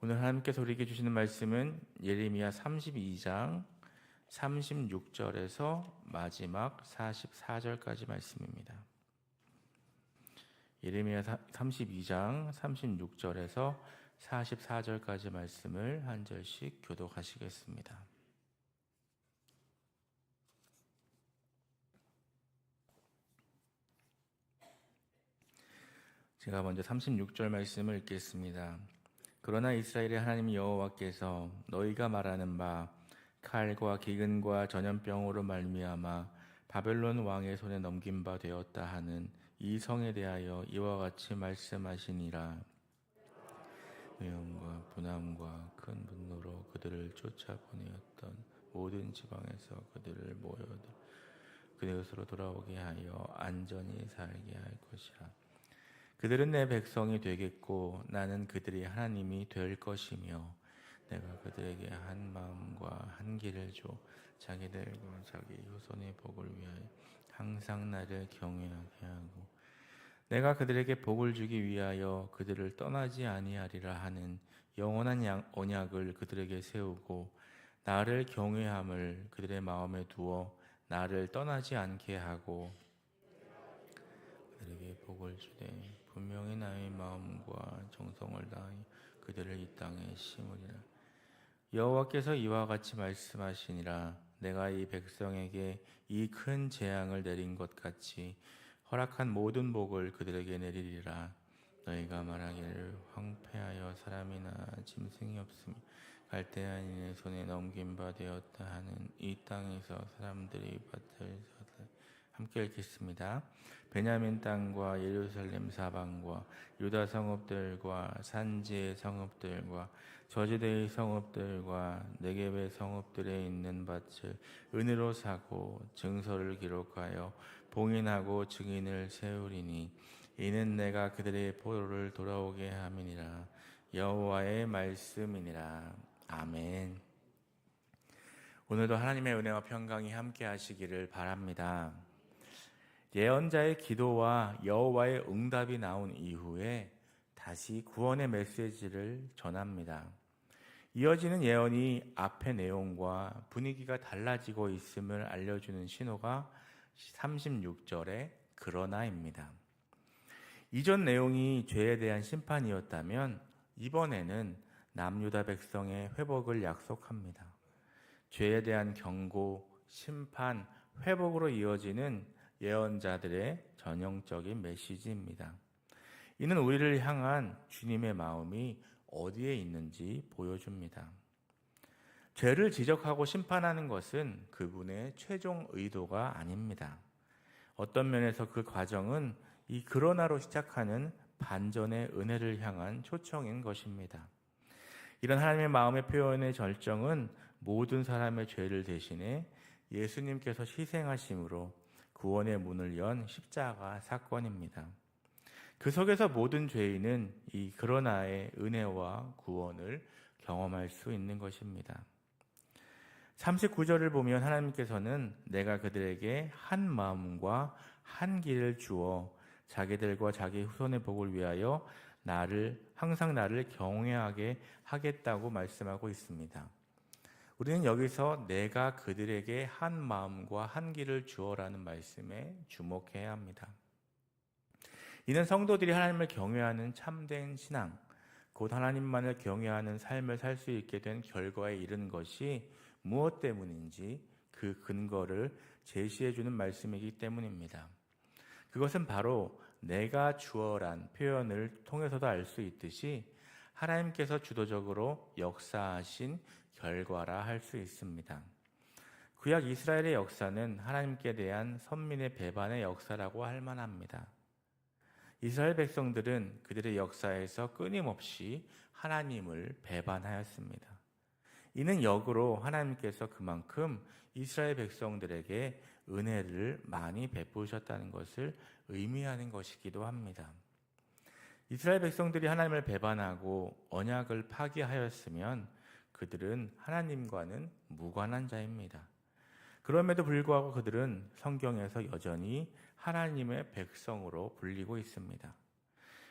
오늘 하나님께서 우리에게 주시는 말씀은 예레미야 32장 36절에서 마지막 44절까지 말씀입니다. 예레미야 32장 36절에서 44절까지 말씀을 한 절씩 교독하시겠습니다. 제가 먼저 36절 말씀을 읽겠습니다. 그러나 이스라엘의 하나님 여호와께서 너희가 말하는 바 칼과 기근과 전염병으로 말미암아 바벨론 왕의 손에 넘긴 바 되었다 하는 이 성에 대하여 이와 같이 말씀하시니라. 위험과 분함과 큰 분노로 그들을 쫓아보내었던 모든 지방에서 그들을 모여들 그곳으로 돌아오게 하여 안전히 살게 할 것이라. 그들은 내 백성이 되겠고 나는 그들이 하나님이 될 것이며 내가 그들에게 한 마음과 한 길을 줘 자기들과 자기 후손의 복을 위하여 항상 나를 경외하게 하고 내가 그들에게 복을 주기 위하여 그들을 떠나지 아니하리라 하는 영원한 언약을 그들에게 세우고 나를 경외함을 그들의 마음에 두어 나를 떠나지 않게 하고 그들에게 복을 주되 분명히 나의 마음과 정성을 다하여 그들을 이 땅에 심으리라. 여호와께서 이와 같이 말씀하시니라. 내가 이 백성에게 이 큰 재앙을 내린 것 같이 허락한 모든 복을 그들에게 내리리라. 너희가 말하기를 황폐하여 사람이나 짐승이 없으며 갈대아인의 손에 넘긴 바 되었다 하는 이 땅에서 사람들이 밭을 함께 읽겠습니다. 베냐민 땅과 예루살렘 사방과 유다 성읍들과 산지의 성읍들과 저지대의 성읍들과 네겝의 성읍들에 있는 밭을 은으로 사고 증서를 기록하여 봉인하고 증인을 세우리니 이는 내가 그들의 포로를 돌아오게 함이니라. 여호와의 말씀이니라. 아멘. 오늘도 하나님의 은혜와 평강이 함께 하시기를 바랍니다. 예언자의 기도와 여호와의 응답이 나온 이후에 다시 구원의 메시지를 전합니다. 이어지는 예언이 앞의 내용과 분위기가 달라지고 있음을 알려주는 신호가 36절의 그러나입니다. 이전 내용이 죄에 대한 심판이었다면 이번에는 남유다 백성의 회복을 약속합니다. 죄에 대한 경고, 심판, 회복으로 이어지는 예언자들의 전형적인 메시지입니다. 이는 우리를 향한 주님의 마음이 어디에 있는지 보여줍니다. 죄를 지적하고 심판하는 것은 그분의 최종 의도가 아닙니다. 어떤 면에서 그 과정은 이 그러나로 시작하는 반전의 은혜를 향한 초청인 것입니다. 이런 하나님의 마음의 표현의 절정은 모든 사람의 죄를 대신해 예수님께서 희생하심으로 구원의 문을 연 십자가 사건입니다. 그 속에서 모든 죄인은 이 그러나의 은혜와 구원을 경험할 수 있는 것입니다. 39절을 보면 하나님께서는 내가 그들에게 한 마음과 한 길을 주어 자기들과 자기 후손의 복을 위하여 항상 나를 경외하게 하겠다고 말씀하고 있습니다. 우리는 여기서 내가 그들에게 한 마음과 한 길을 주어라는 말씀에 주목해야 합니다. 이는 성도들이 하나님을 경외하는 참된 신앙, 곧 하나님만을 경외하는 삶을 살 수 있게 된 결과에 이른 것이 무엇 때문인지 그 근거를 제시해주는 말씀이기 때문입니다. 그것은 바로 내가 주어란 표현을 통해서도 알 수 있듯이 하나님께서 주도적으로 역사하신 결과라 할 수 있습니다. 구약 이스라엘의 역사는 하나님께 대한 선민의 배반의 역사라고 할 만합니다. 이스라엘 백성들은 그들의 역사에서 끊임없이 하나님을 배반하였습니다. 이는 역으로 하나님께서 그만큼 이스라엘 백성들에게 은혜를 많이 베푸셨다는 것을 의미하는 것이기도 합니다. 이스라엘 백성들이 하나님을 배반하고 언약을 파기하였으면 그들은 하나님과는 무관한 자입니다. 그럼에도 불구하고 그들은 성경에서 여전히 하나님의 백성으로 불리고 있습니다.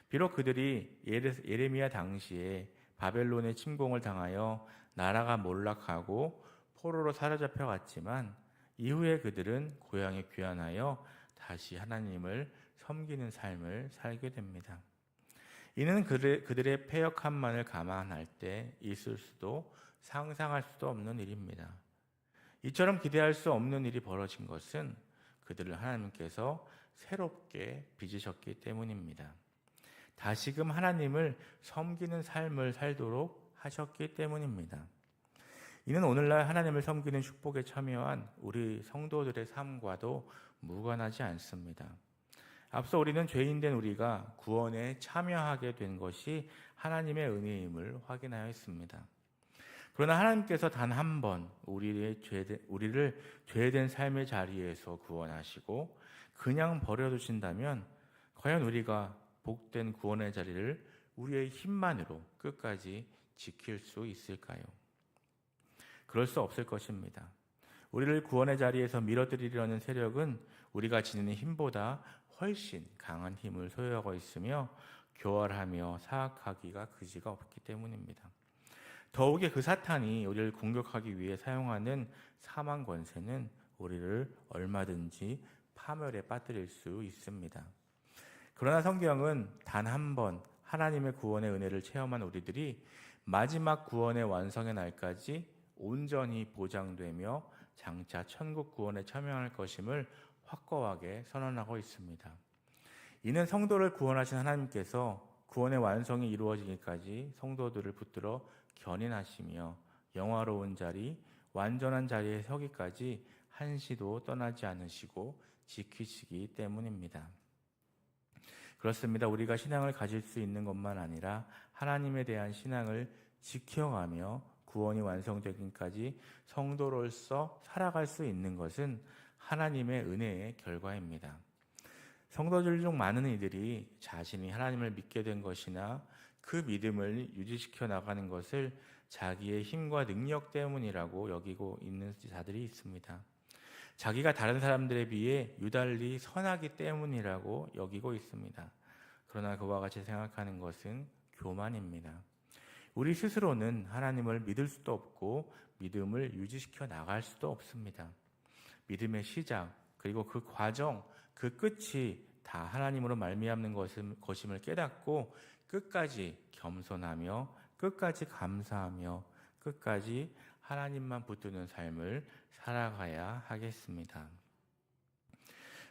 비록 그들이 예레미야 당시에 바벨론의 침공을 당하여 나라가 몰락하고 포로로 사로잡혀 갔지만 이후에 그들은 고향에 귀환하여 다시 하나님을 섬기는 삶을 살게 됩니다. 이는 그들의 패역함만을 감안할 때 있을 수도 상상할 수도 없는 일입니다. 이처럼 기대할 수 없는 일이 벌어진 것은 그들을 하나님께서 새롭게 빚으셨기 때문입니다. 다시금 하나님을 섬기는 삶을 살도록 하셨기 때문입니다. 이는 오늘날 하나님을 섬기는 축복에 참여한 우리 성도들의 삶과도 무관하지 않습니다. 앞서 우리는 죄인된 우리가 구원에 참여하게 된 것이 하나님의 은혜임을 확인하였습니다. 그러나 하나님께서 단 한 번 우리를 죄된 삶의 자리에서 구원하시고 그냥 버려두신다면 과연 우리가 복된 구원의 자리를 우리의 힘만으로 끝까지 지킬 수 있을까요? 그럴 수 없을 것입니다. 우리를 구원의 자리에서 밀어들이려는 세력은 우리가 지니는 힘보다 훨씬 강한 힘을 소유하고 있으며 교활하며 사악하기가 그지가 없기 때문입니다. 더욱이 그 사탄이 우리를 공격하기 위해 사용하는 사망 권세는 우리를 얼마든지 파멸에 빠뜨릴 수 있습니다. 그러나 성경은 단 한 번 하나님의 구원의 은혜를 체험한 우리들이 마지막 구원의 완성의 날까지 온전히 보장되며 장차 천국 구원에 참여할 것임을 확고하게 선언하고 있습니다. 이는 성도를 구원하신 하나님께서 구원의 완성이 이루어지기까지 성도들을 붙들어 견인하시며 영화로운 자리, 완전한 자리에 서기까지 한시도 떠나지 않으시고 지키시기 때문입니다. 그렇습니다. 우리가 신앙을 가질 수 있는 것만 아니라 하나님에 대한 신앙을 지켜가며 구원이 완성되기까지 성도로서 살아갈 수 있는 것은 하나님의 은혜의 결과입니다. 성도들 중 많은 이들이 자신이 하나님을 믿게 된 것이나 그 믿음을 유지시켜 나가는 것을 자기의 힘과 능력 때문이라고 여기고 있는 자들이 있습니다. 자기가 다른 사람들에 비해 유달리 선하기 때문이라고 여기고 있습니다. 그러나 그와 같이 생각하는 것은 교만입니다. 우리 스스로는 하나님을 믿을 수도 없고 믿음을 유지시켜 나갈 수도 없습니다. 믿음의 시작 그리고 그 과정, 그 끝이 다 하나님으로 말미암는 것임을 깨닫고 끝까지 겸손하며 끝까지 감사하며 끝까지 하나님만 붙드는 삶을 살아가야 하겠습니다.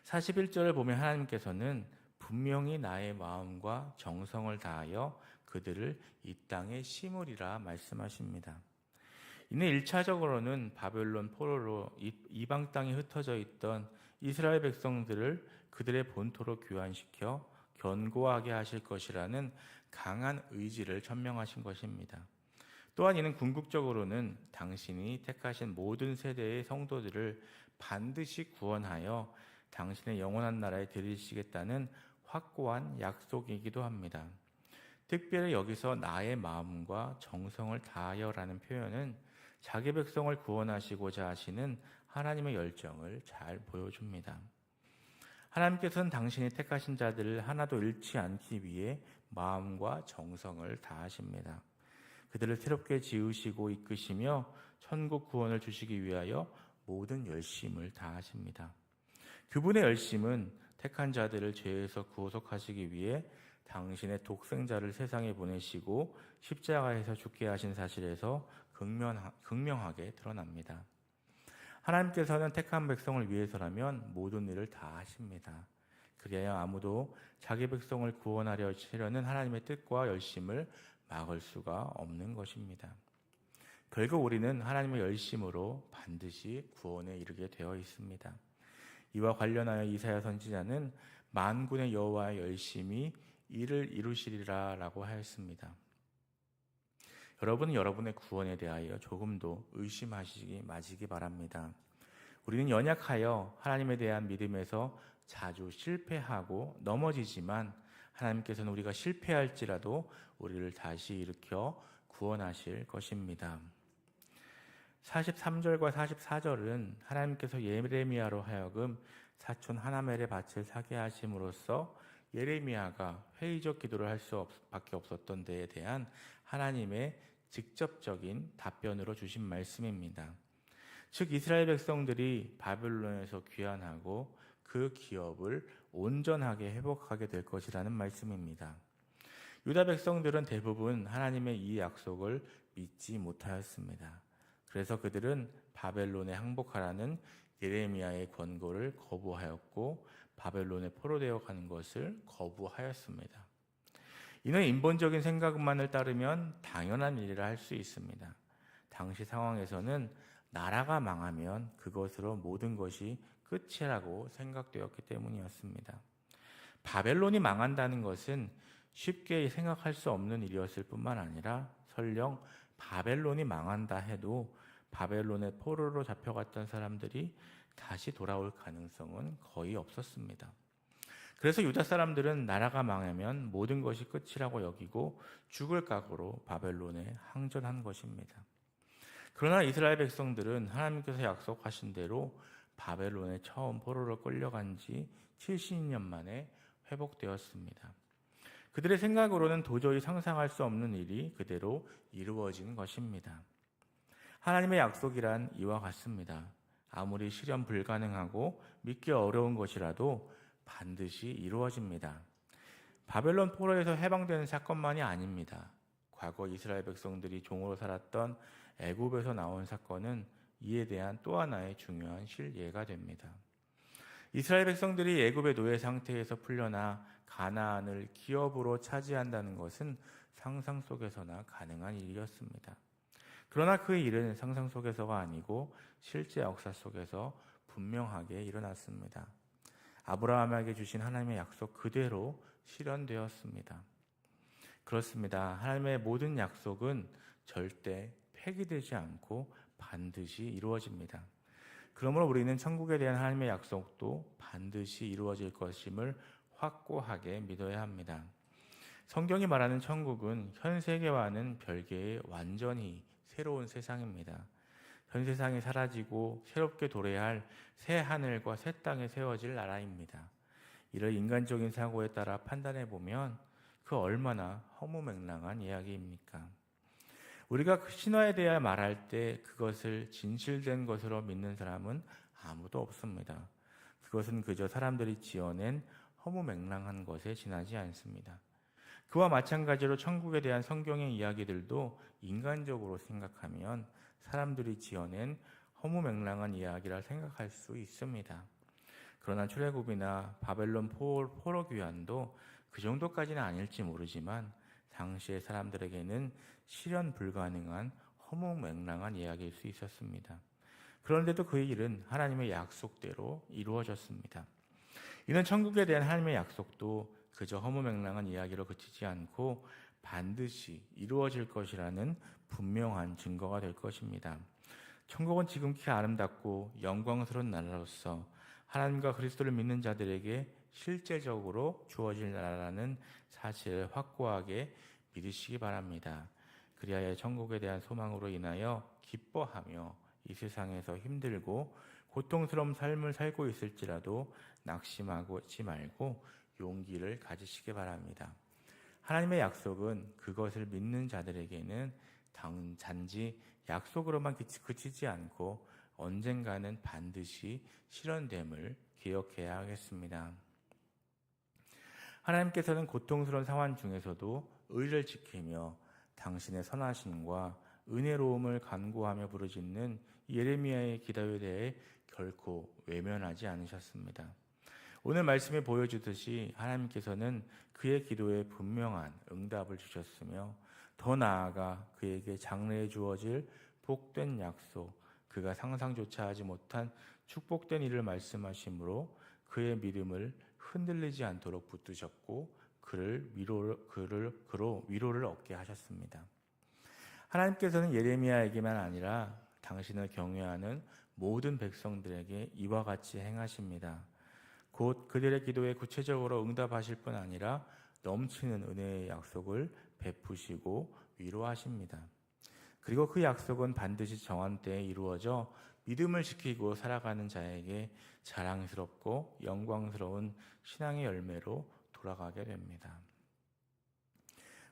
41절을 보면 하나님께서는 분명히 나의 마음과 정성을 다하여 그들을 이 땅에 심으리라 말씀하십니다. 이는 1차적으로는 바벨론 포로로 이방 땅에 흩어져 있던 이스라엘 백성들을 그들의 본토로 귀환시켜 견고하게 하실 것이라는 강한 의지를 천명하신 것입니다. 또한 이는 궁극적으로는 당신이 택하신 모든 세대의 성도들을 반드시 구원하여 당신의 영원한 나라에 들이시겠다는 확고한 약속이기도 합니다. 특별히 여기서 나의 마음과 정성을 다하여라는 표현은 자기 백성을 구원하시고자 하시는 하나님의 열정을 잘 보여줍니다. 하나님께서는 당신이 택하신 자들을 하나도 잃지 않기 위해 마음과 정성을 다하십니다. 그들을 새롭게 지으시고 이끄시며 천국 구원을 주시기 위하여 모든 열심을 다하십니다. 그분의 열심은 택한 자들을 죄에서 구속하시기 위해 당신의 독생자를 세상에 보내시고 십자가에서 죽게 하신 사실에서 극명하게 드러납니다. 하나님께서는 택한 백성을 위해서라면 모든 일을 다 하십니다. 그래야 아무도 자기 백성을 구원하려는 하나님의 뜻과 열심을 막을 수가 없는 것입니다. 결국 우리는 하나님의 열심으로 반드시 구원에 이르게 되어 있습니다. 이와 관련하여 이사야 선지자는 만군의 여호와의 열심이 이를 이루시리라라고 하였습니다. 여러분은 여러분의 구원에 대하여 조금도 의심하시기 마시기 바랍니다. 우리는 연약하여 하나님에 대한 믿음에서 자주 실패하고 넘어지지만 하나님께서는 우리가 실패할지라도 우리를 다시 일으켜 구원하실 것입니다. 43절과 44절은 하나님께서 예레미야로 하여금 사촌 하나멜의 밭을 사게 하심으로써 예레미야가 회의적 기도를 할 수밖에 없었던 데에 대한 하나님의 직접적인 답변으로 주신 말씀입니다. 즉 이스라엘 백성들이 바벨론에서 귀환하고 그 기업을 온전하게 회복하게 될 것이라는 말씀입니다. 유다 백성들은 대부분 하나님의 이 약속을 믿지 못하였습니다. 그래서 그들은 바벨론에 항복하라는 예레미야의 권고를 거부하였고 바벨론에 포로되어 가는 것을 거부하였습니다. 이는 인본적인 생각만을 따르면 당연한 일이라 할 수 있습니다. 당시 상황에서는 나라가 망하면 그것으로 모든 것이 끝이라고 생각되었기 때문이었습니다. 바벨론이 망한다는 것은 쉽게 생각할 수 없는 일이었을 뿐만 아니라 설령 바벨론이 망한다 해도 바벨론의 포로로 잡혀갔던 사람들이 다시 돌아올 가능성은 거의 없었습니다. 그래서 유다 사람들은 나라가 망하면 모든 것이 끝이라고 여기고 죽을 각오로 바벨론에 항전한 것입니다. 그러나 이스라엘 백성들은 하나님께서 약속하신 대로 바벨론에 처음 포로로 끌려간 지 70년 만에 회복되었습니다. 그들의 생각으로는 도저히 상상할 수 없는 일이 그대로 이루어진 것입니다. 하나님의 약속이란 이와 같습니다. 아무리 실현 불가능하고 믿기 어려운 것이라도 반드시 이루어집니다. 바벨론 포로에서 해방되는 사건만이 아닙니다. 과거 이스라엘 백성들이 종으로 살았던 애굽에서 나온 사건은 이에 대한 또 하나의 중요한 실예가 됩니다. 이스라엘 백성들이 애굽의 노예 상태에서 풀려나 가나안을 기업으로 차지한다는 것은 상상 속에서나 가능한 일이었습니다. 그러나 그 일은 상상 속에서가 아니고 실제 역사 속에서 분명하게 일어났습니다. 아브라함에게 주신 하나님의 약속 그대로 실현되었습니다. 그렇습니다. 하나님의 모든 약속은 절대 폐기되지 않고 반드시 이루어집니다. 그러므로 우리는 천국에 대한 하나님의 약속도 반드시 이루어질 것임을 확고하게 믿어야 합니다. 성경이 말하는 천국은 현 세계와는 별개의 완전히 새로운 세상입니다. 현 세상이 사라지고 새롭게 도래야 할 새 하늘과 새 땅에 세워질 나라입니다. 이를 인간적인 사고에 따라 판단해 보면 그 얼마나 허무맹랑한 이야기입니까? 우리가 그 신화에 대해 말할 때 그것을 진실된 것으로 믿는 사람은 아무도 없습니다. 그것은 그저 사람들이 지어낸 허무맹랑한 것에 지나지 않습니다. 그와 마찬가지로 천국에 대한 성경의 이야기들도 인간적으로 생각하면 사람들이 지어낸 허무맹랑한 이야기라 생각할 수 있습니다. 그러나 출애굽이나 바벨론 포로 귀환도 그 정도까지는 아닐지 모르지만 당시의 사람들에게는 실현 불가능한 허무맹랑한 이야기일 수 있었습니다. 그런데도 그 일은 하나님의 약속대로 이루어졌습니다. 이는 천국에 대한 하나님의 약속도 그저 허무맹랑한 이야기로 그치지 않고 반드시 이루어질 것이라는 분명한 증거가 될 것입니다. 천국은 지극히 아름답고 영광스러운 나라로서 하나님과 그리스도를 믿는 자들에게 실제적으로 주어질 나라라는 사실을 확고하게 믿으시기 바랍니다. 그리하여 천국에 대한 소망으로 인하여 기뻐하며 이 세상에서 힘들고 고통스러운 삶을 살고 있을지라도 낙심하지 말고 용기를 가지시기 바랍니다. 하나님의 약속은 그것을 믿는 자들에게는 단지 약속으로만 그치지 않고 언젠가는 반드시 실현됨을 기억해야 하겠습니다. 하나님께서는 고통스러운 상황 중에서도 의를 지키며 당신의 선하심과 은혜로움을 간구하며 부르짖는 예레미야의 기도에 대해 결코 외면하지 않으셨습니다. 오늘 말씀에 보여주듯이 하나님께서는 그의 기도에 분명한 응답을 주셨으며 더 나아가 그에게 장래에 주어질 복된 약속, 그가 상상조차 하지 못한 축복된 일을 말씀하심으로 그의 믿음을 흔들리지 않도록 붙드셨고 그로 위로를 얻게 하셨습니다. 하나님께서는 예레미야에게만 아니라 당신을 경외하는 모든 백성들에게 이와 같이 행하십니다. 곧 그들의 기도에 구체적으로 응답하실 뿐 아니라 넘치는 은혜의 약속을 베푸시고 위로하십니다. 그리고 그 약속은 반드시 정한 때에 이루어져 믿음을 지키고 살아가는 자에게 자랑스럽고 영광스러운 신앙의 열매로 돌아가게 됩니다.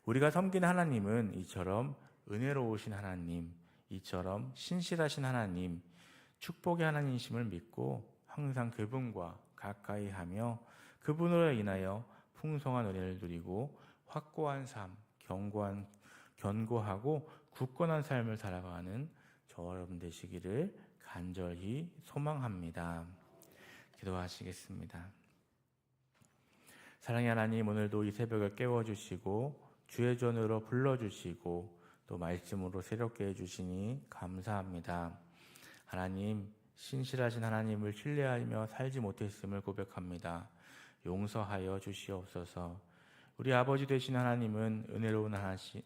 우리가 섬기는 하나님은 이처럼 은혜로우신 하나님, 이처럼 신실하신 하나님, 축복의 하나님이심을 믿고 항상 그분과 가까이 하며 그분으로 인하여 풍성한 은혜를 누리고 확고한 삶, 견고하고 굳건한 삶을 살아가는 저와 여러분 되시기를 간절히 소망합니다. 기도하시겠습니다. 사랑의 하나님, 오늘도 이 새벽을 깨워주시고 주의 전으로 불러주시고 또 말씀으로 새롭게 해주시니 감사합니다. 하나님, 신실하신 하나님을 신뢰하며 살지 못했음을 고백합니다. 용서하여 주시옵소서. 우리 아버지 되신 하나님은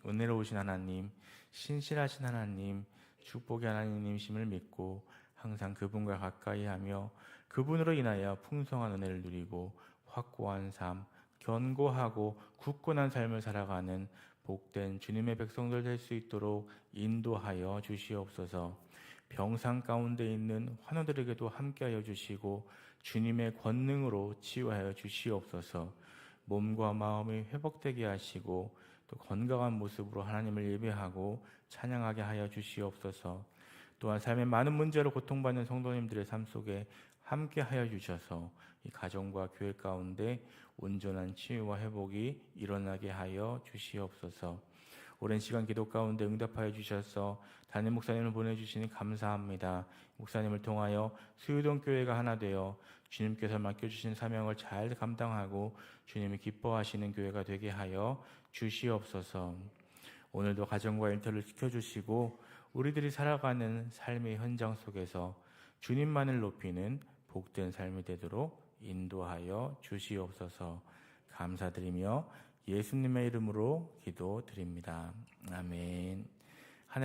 은혜로우신 하나님, 신실하신 하나님, 축복의 하나님이심을 믿고 항상 그분과 가까이 하며 그분으로 인하여 풍성한 은혜를 누리고 확고한 삶, 견고하고 굳건한 삶을 살아가는 복된 주님의 백성들 될 수 있도록 인도하여 주시옵소서. 병상 가운데 있는 환우들에게도 함께하여 주시고 주님의 권능으로 치유하여 주시옵소서. 몸과 마음이 회복되게 하시고 또 건강한 모습으로 하나님을 예배하고 찬양하게 하여 주시옵소서. 또한 삶의 많은 문제로 고통받는 성도님들의 삶 속에 함께하여 주셔서 이 가정과 교회 가운데 온전한 치유와 회복이 일어나게 하여 주시옵소서. 오랜 시간 기도 가운데 응답하여 주셔서 담임 목사님을 보내주시니 감사합니다. 목사님을 통하여 수유동 교회가 하나 되어 주님께서 맡겨주신 사명을 잘 감당하고 주님이 기뻐하시는 교회가 되게 하여 주시옵소서. 오늘도 가정과 일터를 지켜주시고 우리들이 살아가는 삶의 현장 속에서 주님만을 높이는 복된 삶이 되도록 인도하여 주시옵소서. 감사드리며 예수님의 이름으로 기도드립니다. 아멘.